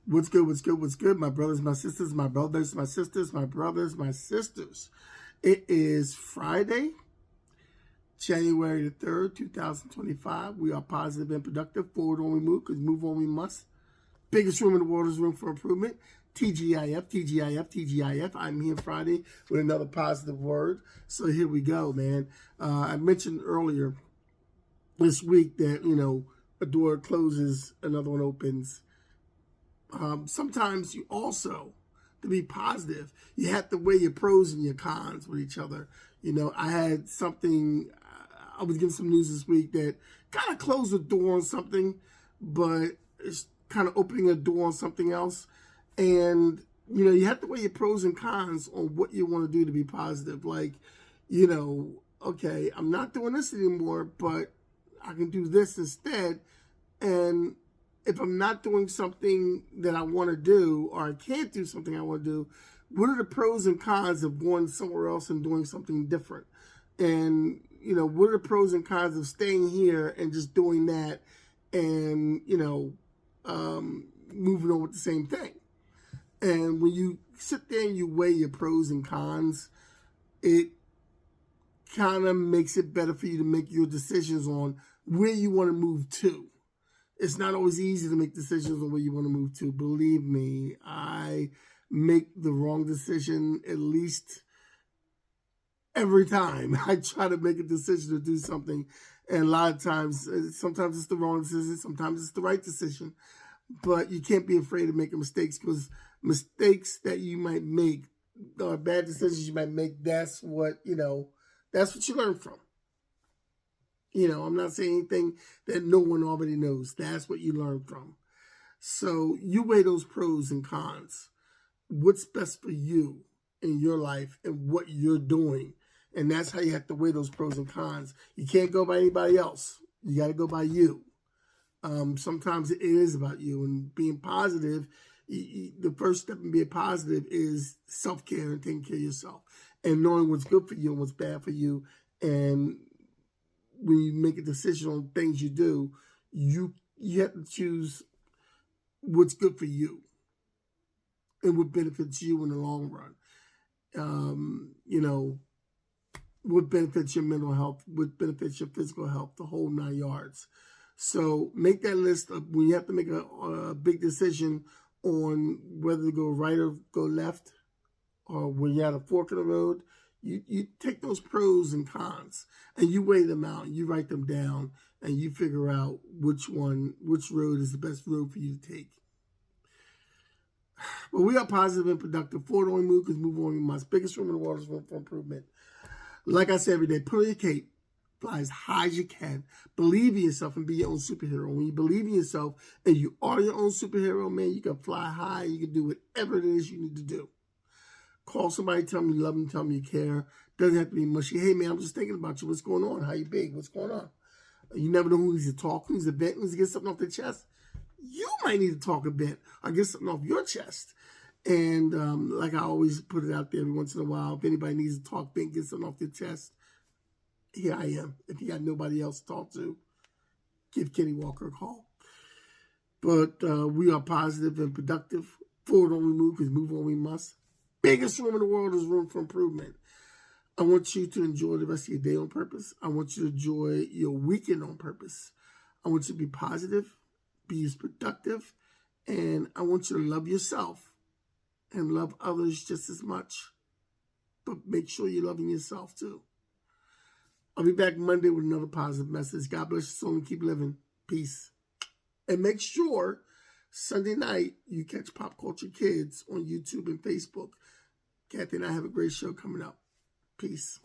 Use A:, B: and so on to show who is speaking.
A: What's good? What's good? What's good? My brothers, my sisters, my brothers, my sisters, my brothers, my sisters. It is Friday, January the 3rd, 2025. We are positive and productive. Forward on we move, because move on we must. Biggest room in the world is room for improvement. TGIF, TGIF, TGIF. I'm here Friday with another positive word. So here we go, man. I mentioned earlier this week that, a door closes, another one opens. Sometimes you also, to be positive, you have to weigh your pros and your cons with each other. I had something, I was getting some news this week that kind of closed the door on something, but it's kind of opening a door on something else. And, you have to weigh your pros and cons on what you want to do to be positive. Like, okay, I'm not doing this anymore, but I can do this instead. And if I'm not doing something that I want to do, or I can't do something I want to do, what are the pros and cons of going somewhere else and doing something different? And, what are the pros and cons of staying here and just doing that and, moving on with the same thing? And when you sit there and you weigh your pros and cons, it kind of makes it better for you to make your decisions on where you want to move to. It's not always easy to make decisions on where you want to move to. Believe me, I make the wrong decision at least every time. I try to make a decision to do something, and a lot of times, sometimes it's the wrong decision, sometimes it's the right decision. But you can't be afraid of making mistakes, because mistakes that you might make, or bad decisions you might make, that's what you learn from. I'm not saying anything that no one already knows. That's what you learn from. So you weigh those pros and cons. What's best for you in your life and what you're doing. And that's how you have to weigh those pros and cons. You can't go by anybody else. You got to go by you. Sometimes it is about you. And being positive, the first step in being positive is self-care and taking care of yourself. And knowing what's good for you and what's bad for you. And when you make a decision on things you do, you have to choose what's good for you and what benefits you in the long run. What benefits your mental health, what benefits your physical health, the whole 9 yards. So make that list of when you have to make a big decision on whether to go right or go left, or when you're at a fork in the road. You take those pros and cons and you weigh them out and you write them down and you figure out which road is the best road for you to take. But we are positive and productive. Forward on we move, because move on we must. Biggest room in the world is room for improvement. Like I say every day, put on your cape, fly as high as you can. Believe in yourself and be your own superhero. When you believe in yourself and you are your own superhero, man, you can fly high and you can do whatever it is you need to do. Call somebody, tell them you love them, tell them you care. Doesn't have to be mushy. Hey, man, I'm just thinking about you. What's going on? How you big? What's going on? You never know who needs to talk, who needs to vent, who needs to get something off their chest. You might need to talk a bit or get something off your chest. And like I always put it out there every once in a while, if anybody needs to talk, vent, get something off their chest, here I am. If you got nobody else to talk to, give Kenny Walker a call. But we are positive and productive. Forward on we move, because move on we must. Biggest room in the world is room for improvement. I want you to enjoy the rest of your day on purpose. I want you to enjoy your weekend on purpose. I want you to be positive, be as productive, and I want you to love yourself and love others just as much. But make sure you're loving yourself too. I'll be back Monday with another positive message. God bless your soul and keep living. Peace. And make sure Sunday night you catch Pop Culture Kids on YouTube and Facebook. Kathy and I have a great show coming up. Peace.